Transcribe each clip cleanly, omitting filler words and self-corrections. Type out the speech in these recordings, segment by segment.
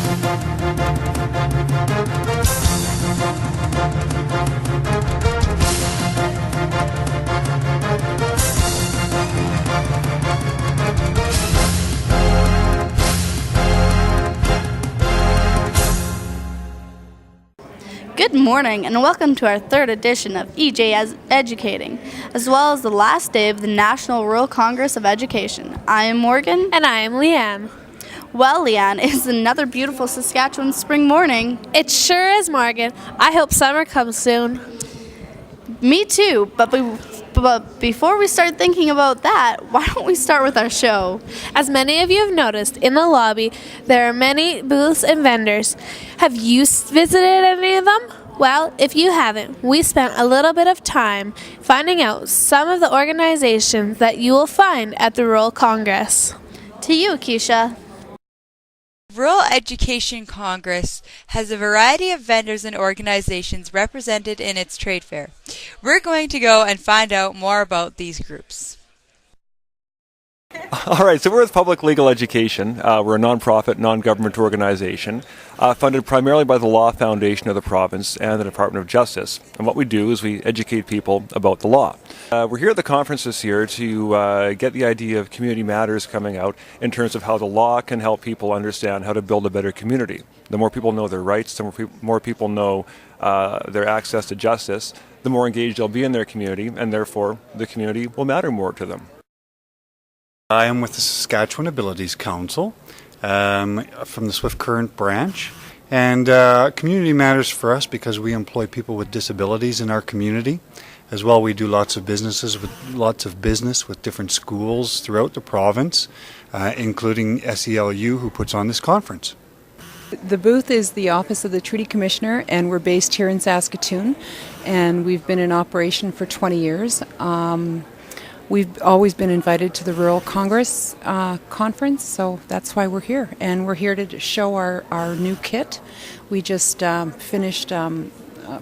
Good morning and welcome to our third edition of EJ Educating, as well as the last day of the National Rural Congress of Education. I am Morgan. And I am Leanne. Well, Leanne, it's another beautiful Saskatchewan spring morning. It sure is, Morgan. I hope summer comes soon. Me too, but before we start thinking about that, why don't we start with our show? As many of you have noticed, in the lobby there are many booths and vendors. Have you visited any of them? Well, if you haven't, we spent a little bit of time finding out some of the organizations that you will find at the Rural Congress. To you, Keisha. Rural Education Congress has a variety of vendors and organizations represented in its trade fair. We're going to go and find out more about these groups. All right, so we're with Public Legal Education. We're a nonprofit, non-government organization funded primarily by the Law Foundation of the province and the Department of Justice. And what we do is we educate people about the law. We're here at the conference this year to get the idea of community matters coming out in terms of how the law can help people understand how to build a better community. The more people know their rights, the more people know their access to justice, the more engaged they'll be in their community, and therefore the community will matter more to them. I am with the Saskatchewan Abilities Council from the Swift Current branch, and community matters for us because we employ people with disabilities in our community. As well, we do lots of business with different schools throughout the province, including SELU, who puts on this conference. The booth is the Office of the Treaty Commissioner, and we're based here in Saskatoon, and we've been in operation for 20 years. We've always been invited to the Rural Congress conference, so that's why we're here. And we're here to show our new kit. We just finished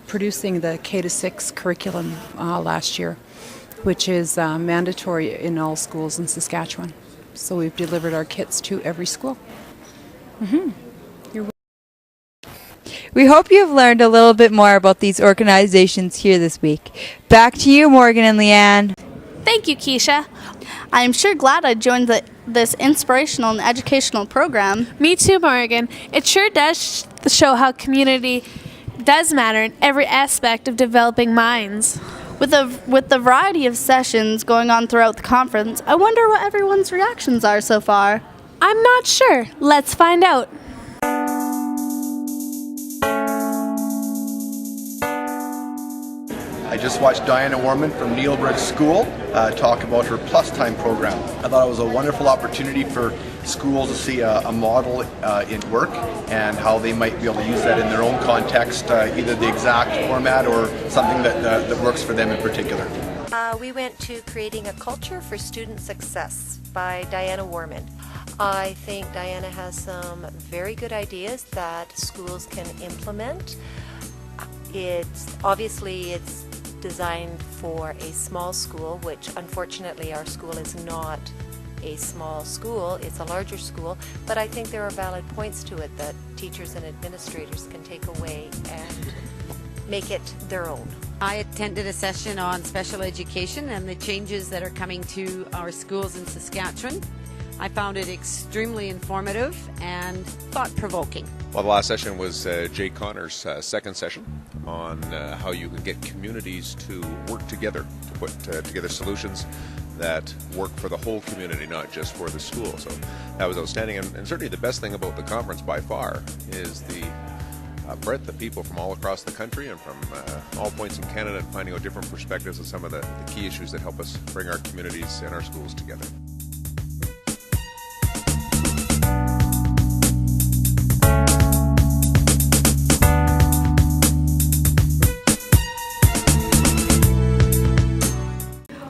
producing the K-6 curriculum last year, which is mandatory in all schools in Saskatchewan. So we've delivered our kits to every school. We hope you have learned a little bit more about these organizations here this week. Back to you, Morgan and Leanne. Thank you, Keisha. I'm sure glad I joined this inspirational and educational program. Me too, Morgan. It sure does show how community does matter in every aspect of developing minds. With the variety of sessions going on throughout the conference, I wonder what everyone's reactions are so far. I'm not sure. Let's find out. I just watched Diana Warman from Neilbridge School talk about her Plus Time program. I thought it was a wonderful opportunity for schools to see a model in work and how they might be able to use that in their own context, either the exact format or something that works for them in particular. We went to Creating a Culture for Student Success by Diana Warman. I think Diana has some very good ideas that schools can implement. It's designed for a small school, which unfortunately our school is not a small school, it's a larger school, but I think there are valid points to it that teachers and administrators can take away and make it their own. I attended a session on special education and the changes that are coming to our schools in Saskatchewan. I found it extremely informative and thought-provoking. Well, the last session was Jay Connor's second session on how you can get communities to work together to put together solutions that work for the whole community, not just for the school. So that was outstanding, and certainly the best thing about the conference by far is the breadth of people from all across the country and from all points in Canada, and finding out different perspectives of some of the key issues that help us bring our communities and our schools together.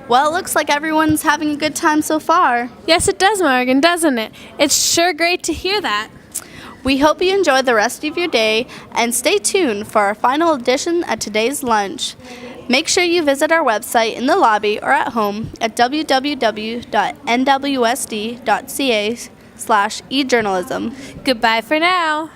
Well, it looks like everyone's having a good time so far. Yes, it does, Morgan, doesn't it? It's sure great to hear that. We hope you enjoy the rest of your day and stay tuned for our final edition at today's lunch. Make sure you visit our website in the lobby or at home at www.nwsd.ca/ejournalism. Goodbye for now.